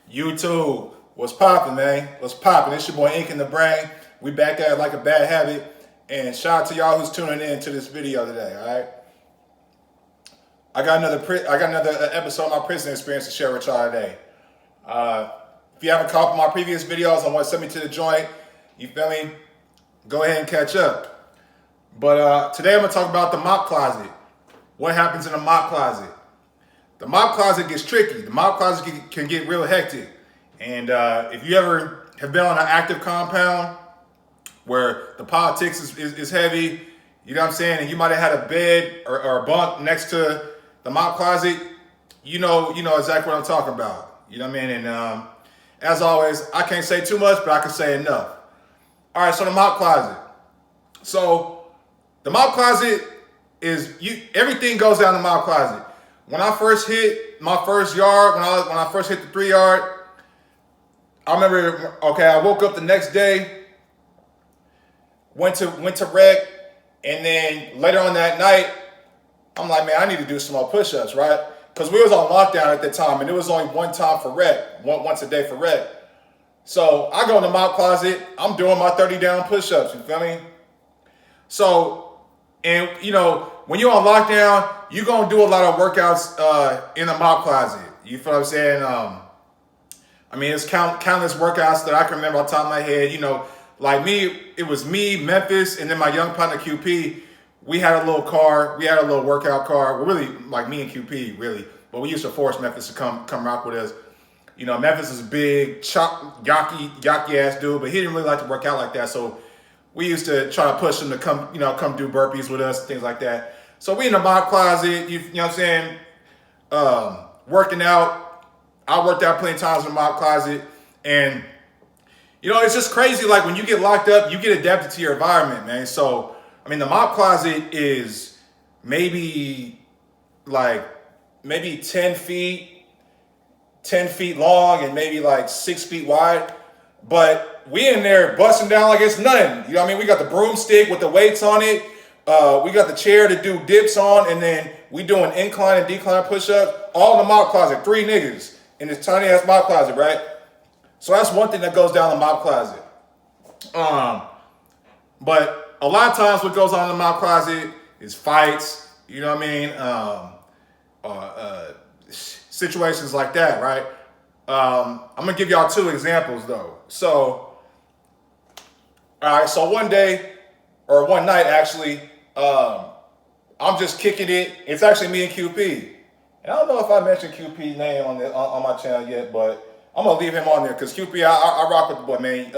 YouTube, what's poppin', man? What's poppin'? It's your boy Ink in the Brain. We back at it like a bad habit. And shout out to y'all who's tuning in to this video today, all right? I got another episode of my prison experience to share with y'all today. If you haven't caught my previous videos on what sent me to the joint, you feel me? Go ahead and catch up. But today I'm gonna talk about the mop closet. What happens in the mop closet? The mop closet gets tricky. The mop closet can get real hectic. And if you ever have been on an active compound where the politics is heavy, you know what I'm saying, and you might have had a bed or a bunk next to the mop closet, you know exactly what I'm talking about. You know what I mean? And as always, I can't say too much, but I can say enough. All right, so the mop closet. So the mop closet is everything goes down the mop closet. When I first hit my first yard, when I first hit the 3 yard, I remember, okay, I woke up the next day, went to rec, and then later on that night, I'm like, man, I need to do some more push-ups, right? Because we was on lockdown at the time, and it was only one time for rec, once a day for rec. So I go in the mop closet, I'm doing my 30 down push-ups, you feel me? So, and you know, when you're on lockdown, you're gonna do a lot of workouts in the mop closet. You feel what I'm saying? I mean, it's countless workouts that I can remember off the top of my head. You know, like me, it was me, Memphis, and then my young partner QP. We had a little car. We had a little workout car. Well, really, like me and QP, really. But we used to force Memphis to come rock with us. You know, Memphis is a big, yocky ass dude, but he didn't really like to work out like that. So we used to try to push him to come do burpees with us, things like that. So we in the mop closet, you know what I'm saying, working out. I worked out plenty of times in the mop closet. And, you know, it's just crazy. Like when you get locked up, you get adapted to your environment, man. So, I mean, the mop closet is maybe 10 feet long and maybe like 6 feet wide. But we in there busting down like it's nothing. You know what I mean? We got the broomstick with the weights on it. We got the chair to do dips on, and then we doing incline and decline push-ups. All in the mop closet, 3 niggas in this tiny ass mop closet, right? So that's one thing that goes down the mop closet. But a lot of times what goes on in the mop closet is fights, you know what I mean? Situations like that, right? I'm gonna give y'all 2 examples though. So, all right, so one night actually, I'm just kicking it. It's actually me and QP. And I don't know if I mentioned QP's name on my channel yet, but I'm gonna leave him on there because QP, I rock with the boy, man.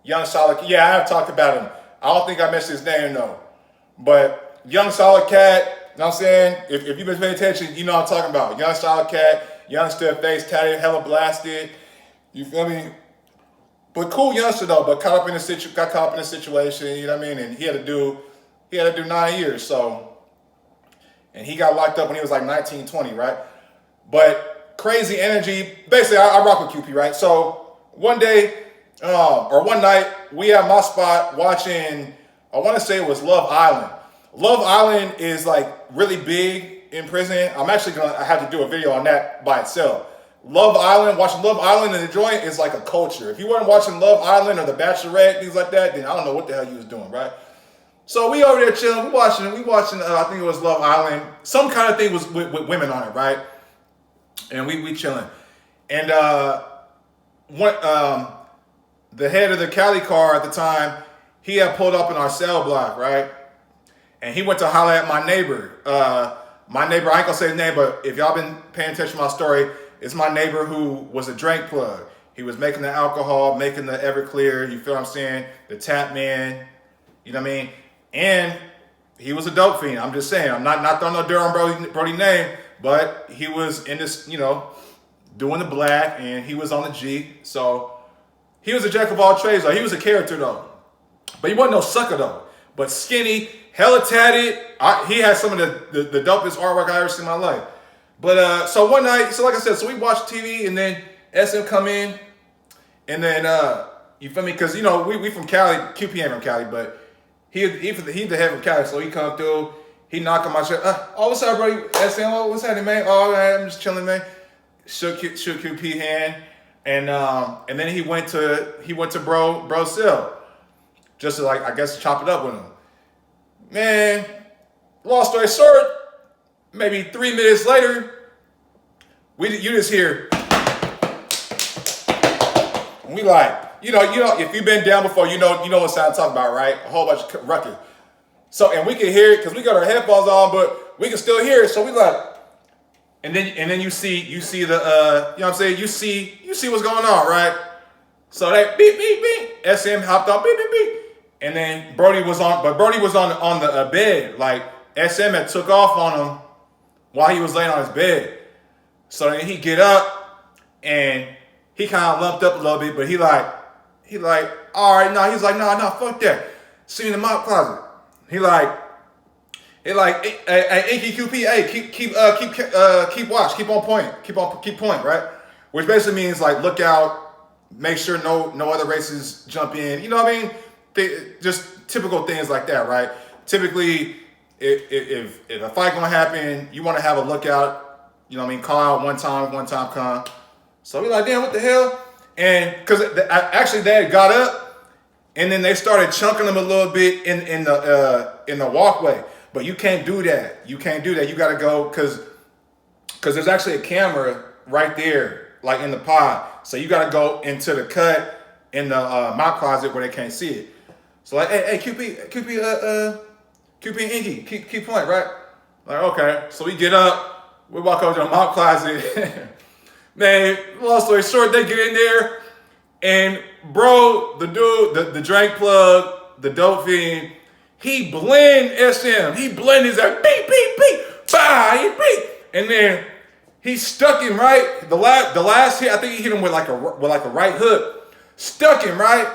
Young Solid, yeah, I have talked about him. I don't think I mentioned his name though. But young solid cat, you know what I'm saying? If you've been paying attention, you know what I'm talking about. Young solid cat, youngster, face tatted, hella blasted. You feel me? But cool youngster though, but got caught up in a situation, you know what I mean? And he had to do 9 years, so. And he got locked up when he was like 19, 20, right? But crazy energy. Basically, I rock with QP, right? So one day, or one night, we at my spot watching, I want to say it was Love Island. Love Island is like really big in prison. I'm actually going to have to do a video on that by itself. Love Island, watching Love Island in the joint is like a culture. If you weren't watching Love Island or The Bachelorette, things like that, then I don't know what the hell you was doing, right? So we over there chilling, we watching, I think it was Love Island. Some kind of thing was with women on it, right? And we chilling. And the head of the Cali car at the time, he had pulled up in our cell block, right? And he went to holler at my neighbor. I ain't gonna say his name, but if y'all been paying attention to my story, it's my neighbor who was a drink plug. He was making the alcohol, making the Everclear, you feel what I'm saying? The tap man, you know what I mean? And he was a dope fiend. I'm just saying, I'm not throwing no dirt on Brody name, but he was in this, you know, doing the black, and he was on the G. So he was a jack of all trades, though. He was a character, though. But he wasn't no sucker, though. But skinny, hella tatted. He had some of the dopest artwork I ever seen in my life. But so one night, so like I said, so we watched TV, and then SM come in, and then you feel me? Because you know we from Cali, QP ain't from Cali, but he the head from Cali, so he come through, he knock on my shoulder. Oh, what's up, bro? SM, what's happening, man? Oh, man, I'm just chilling, man. Shook QP hand. And then he went to bro cell just to, like, I guess, chop it up with him. Man, long story short, maybe 3 minutes later, you just hear, and we like, if you've been down before, you know what sound I'm talking about, right? A whole bunch of ruckus. So, and we can hear it because we got our headphones on, but we can still hear it. So we like, and then you see the, you know what I'm saying? You see what's going on, right? So that beep, beep, beep, SM hopped off, beep, beep, beep. And then Brody was on the bed. Like, SM had took off on him while he was laying on his bed. So then he get up and he kind of lumped up a little bit, but he like, all right, no, he's like, no, fuck that. See me in the mop closet. He like, hey, Inky QP, hey, keep watch, keep on point, keep point, right? Which basically means, like, look out, make sure no other races jump in. You know what I mean? Just typical things like that, right? Typically, if a fight gonna happen, you want to have a lookout. You know what I mean? Call out one time come. So we like, damn, what the hell? And because actually they had got up, and then they started chunking them a little bit in the walkway. But you can't do that. You can't do that. You got to go because there's actually a camera right there, like in the pod. So you got to go into the cut in the mop closet where they can't see it. So like, hey, QP and Inky, keep point, right? Like, okay. So we get up, we walk over to the mop closet. Man, long story short, they get in there, and bro, the dude, the drink plug, the dope fiend, he blend SM. He blend his ass, beep, beep, beep, bye, beep. And then he stuck him, right? The last hit, I think he hit him with like a right hook. Stuck him, right?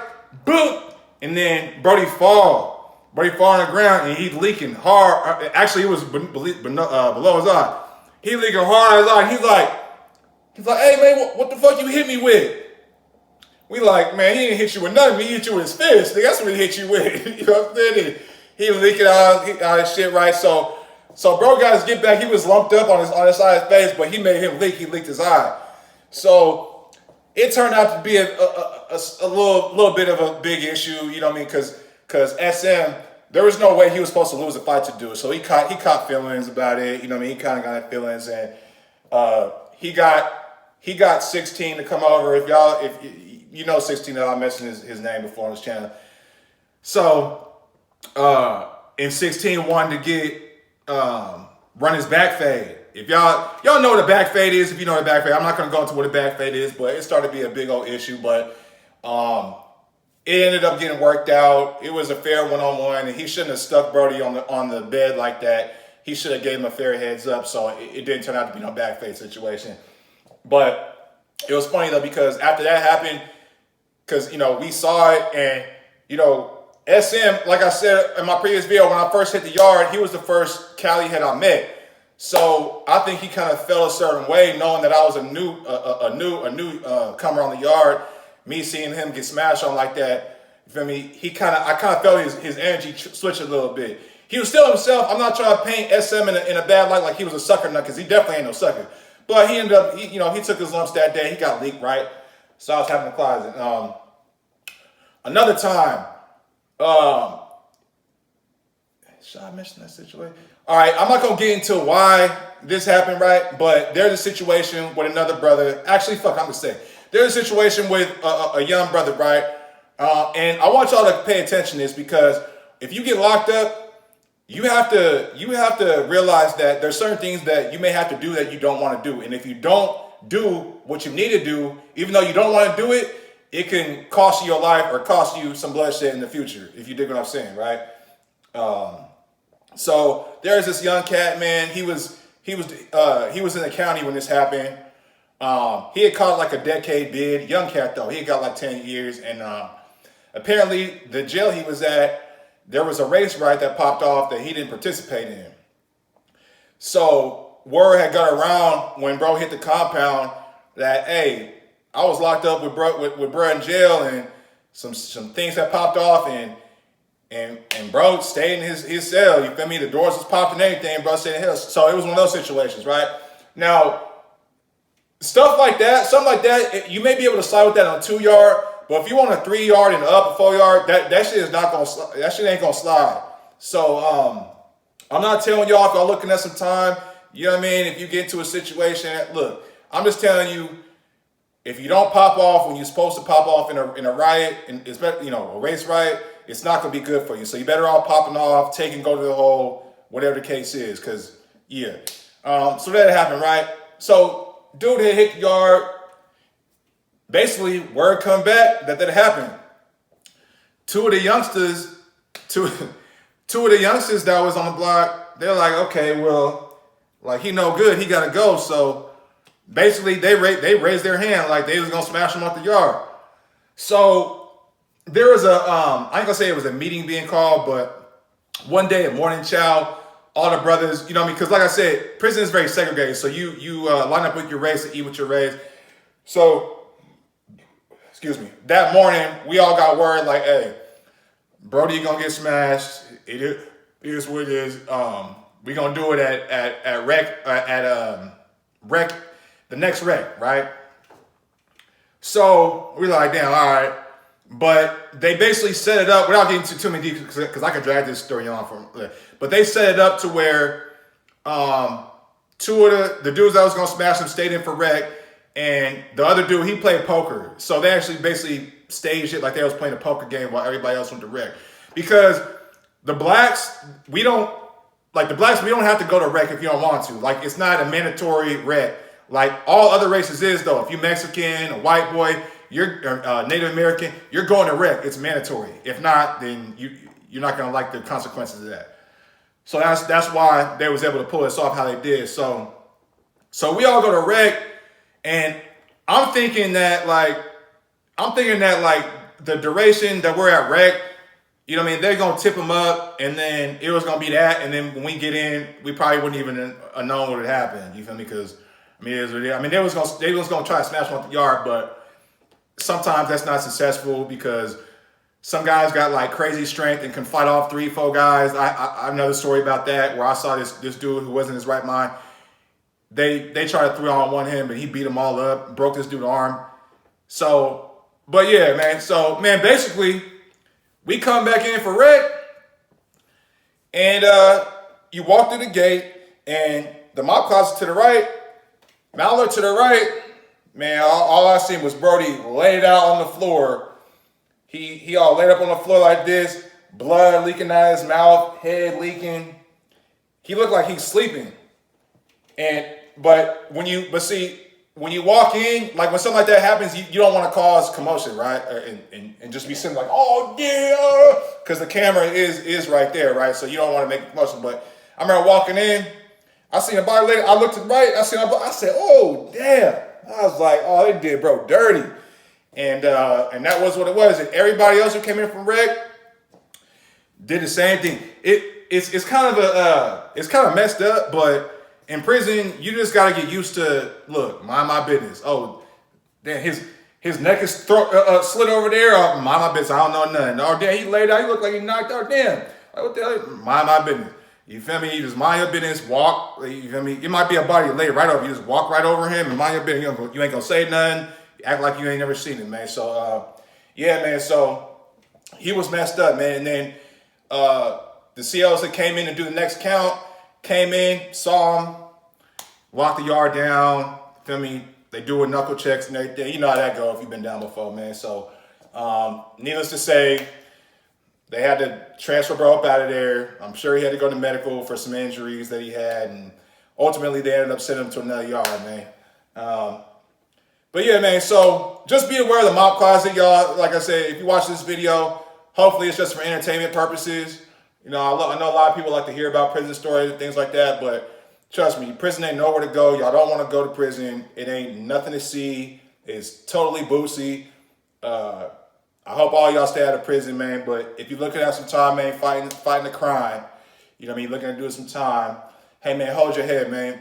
Boom. And then Brody fall on the ground, and he's leaking hard. Actually, it was below his eye. He leaking hard on his eye. He's like, hey man, what the fuck you hit me with? We like, man, he didn't hit you with nothing. He hit you with his fist. That's what he hit you with. You know what I'm saying? He leaking out his shit, right? So bro got his get back. He was lumped up on his side of his face, but he made him leak. He leaked his eye. So it turned out to be a little bit of a big issue. You know what I mean? Because SM, there was no way he was supposed to lose a fight to do it. So he caught feelings about it. You know what I mean? He kind of got feelings, and he got 16 to come over. If you know 16, I mentioned his name before on his channel. So in 16 wanted to get run his back fade. If y'all know what a back fade is, if you know what a back fade, I'm not gonna go into what a back fade is, but it started to be a big old issue. But it ended up getting worked out. It was a fair one-on-one, and he shouldn't have stuck Brody on the bed like that. He should have gave him a fair heads up, so it didn't turn out to be no back fade situation. But it was funny though, because after that happened, because we saw it, and SM, like I said in my previous video, when I first hit the yard, he was the first Cali head I met. So I think he kind of felt a certain way, knowing that I was a new comer on the yard. Me seeing him get smashed on like that, you feel me? I kind of felt his energy switch a little bit. He was still himself. I'm not trying to paint SM in a bad light like he was a sucker, because he definitely ain't no sucker. But he ended up, he took his lumps that day. He got leaked, right? So I was having a closet. Another time, should I mention that situation? All right, I'm not going to get into why this happened, right? But there's a situation with another brother. Actually, I'm going to say. There's a situation with a young brother, right? And I want y'all to pay attention to this, because if you get locked up, you have to realize that there's certain things that you may have to do that you don't want to do. And if you don't do what you need to do, even though you don't want to do it, it can cost you your life or cost you some bloodshed in the future, if you dig what I'm saying, right? So there's this young cat, man. He was in the county when this happened. He had caught like a decade bid. Young cat though. He had got like 10 years. And apparently the jail he was at, there was a race riot that popped off that he didn't participate in. So word had got around when bro hit the compound that, hey, I was locked up with bro in jail, and some things had popped off, and bro stayed in his cell. You feel me? The doors was popped and everything. Bro stayed in his. So it was one of those situations, right? Now, Stuff like that, something like that, you may be able to slide with that on a 2 yard, but if you want a 3 yard and up, a 4 yard, that shit is not gonna slide. That shit ain't gonna slide. So I'm not telling y'all if y'all looking at some time, you know what I mean? If you get into a situation, look, I'm just telling you, if you don't pop off when you're supposed to pop off in a riot, a race riot, it's not gonna be good for you. So you better all popping off, take and go to the hole, whatever the case is, because yeah. So that happened, right? So dude had hit the yard. Basically, word come back that happened. Two of the youngsters that was on the block, they're like, okay, well, like he no good, he gotta go. So basically, they raised their hand like they was gonna smash him off the yard. So there was I ain't gonna say it was a meeting being called, but one day at morning chow, all the brothers, you know what I mean? Because like I said, prison is very segregated. So you line up with your race and eat with your race. So, excuse me, that morning, we all got word like, hey, Brody gonna get smashed. It is what it is. We gonna do it at rec, the next rec, right? So we like, damn, all right. But they basically set it up without getting too many details because I can drag this story on from. But they set it up to where two of the dudes that was gonna smash him stayed in for rec, and the other dude he played poker. So they actually basically staged it like they was playing a poker game while everybody else went to rec. Because the blacks, we don't have to go to rec if you don't want to. Like it's not a mandatory rec. Like all other races is though. If you're Mexican, a white boy, you're Native American, you're going to rec. It's mandatory. If not, then you're not gonna like the consequences of that. So that's why they was able to pull this off how they did. So we all go to rec, and I'm thinking that like the duration that we're at rec, you know what I mean, they're gonna tip them up, and then it was gonna be that, and then when we get in, we probably wouldn't even have known what had happened. You feel me? Because they was gonna try to smash them off the yard, but sometimes that's not successful because some guys got like crazy strength and can fight off 3-4 guys. I have another story about that where I saw this dude who wasn't in his right mind. They tried to 3-on-1 him, but he beat them all up, broke this dude's arm. So, but yeah, man. So, man, basically, we come back in for rec, and you walk through the gate, and the mob closet to the right, Mallard to the right, man, all I seen was Brody laid out on the floor. He all laid up on the floor like this, blood leaking out of his mouth, head leaking. He looked like he's sleeping. But when you walk in, like when something like that happens, you don't want to cause commotion, right? And just be sitting like, oh yeah, because the camera is right there, right? So you don't want to make a commotion. But I remember walking in, I seen a body later. I looked to the right, I said, oh damn. I was like, oh, they did bro dirty. And that was what it was. And everybody else who came in from rec did the same thing. It's kind of messed up, but in prison, you just gotta get used to, look, mind my business. Oh, damn, his neck is slit over there. Oh, mind my business. I don't know nothing. Oh, damn, he laid out. He looked like he knocked out. Damn, what the hell? Mind my business. You feel me? You just mind your business. Walk. You feel me? It might be a body laid right over. You just walk right over him and mind your business. You ain't gonna say nothing. Act like you ain't never seen it, man. So yeah, man. So he was messed up, man. And then the CLs that came in to do the next count came in, saw him, walked the yard down. Feel me? They do a knuckle checks and everything. You know how that go if you've been down before, man. So needless to say, they had to transfer bro up out of there. I'm sure he had to go to medical for some injuries that he had, and ultimately they ended up sending him to another yard, man. But yeah, man, so just be aware of the mob closet, y'all. Like I said, if you watch this video, hopefully it's just for entertainment purposes. You know, I know a lot of people like to hear about prison stories and things like that, but trust me, prison ain't nowhere to go. Y'all don't want to go to prison. It ain't nothing to see. It's totally boozy. I hope all y'all stay out of prison, man. But if you're looking at some time, man, fighting the crime, you know what I mean, looking at doing some time, hey, man, hold your head, man.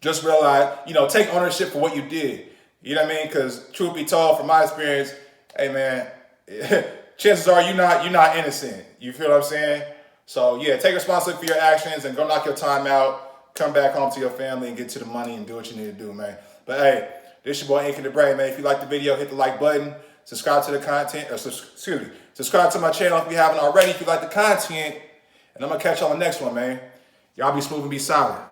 Just realize, you know, take ownership for what you did. You know what I mean? Because truth be told, from my experience, hey, man, chances are you're not innocent. You feel what I'm saying? So, yeah, take responsibility for your actions and go knock your time out. come back home to your family and get to the money and do what you need to do, man. But hey, this your boy Ink in the Brain, man. If you like the video, hit the like button. Subscribe to the content, or subscribe to my channel if you haven't already. If you like the content, and I'm gonna catch y'all on the next one, man. Y'all be smooth and be solid.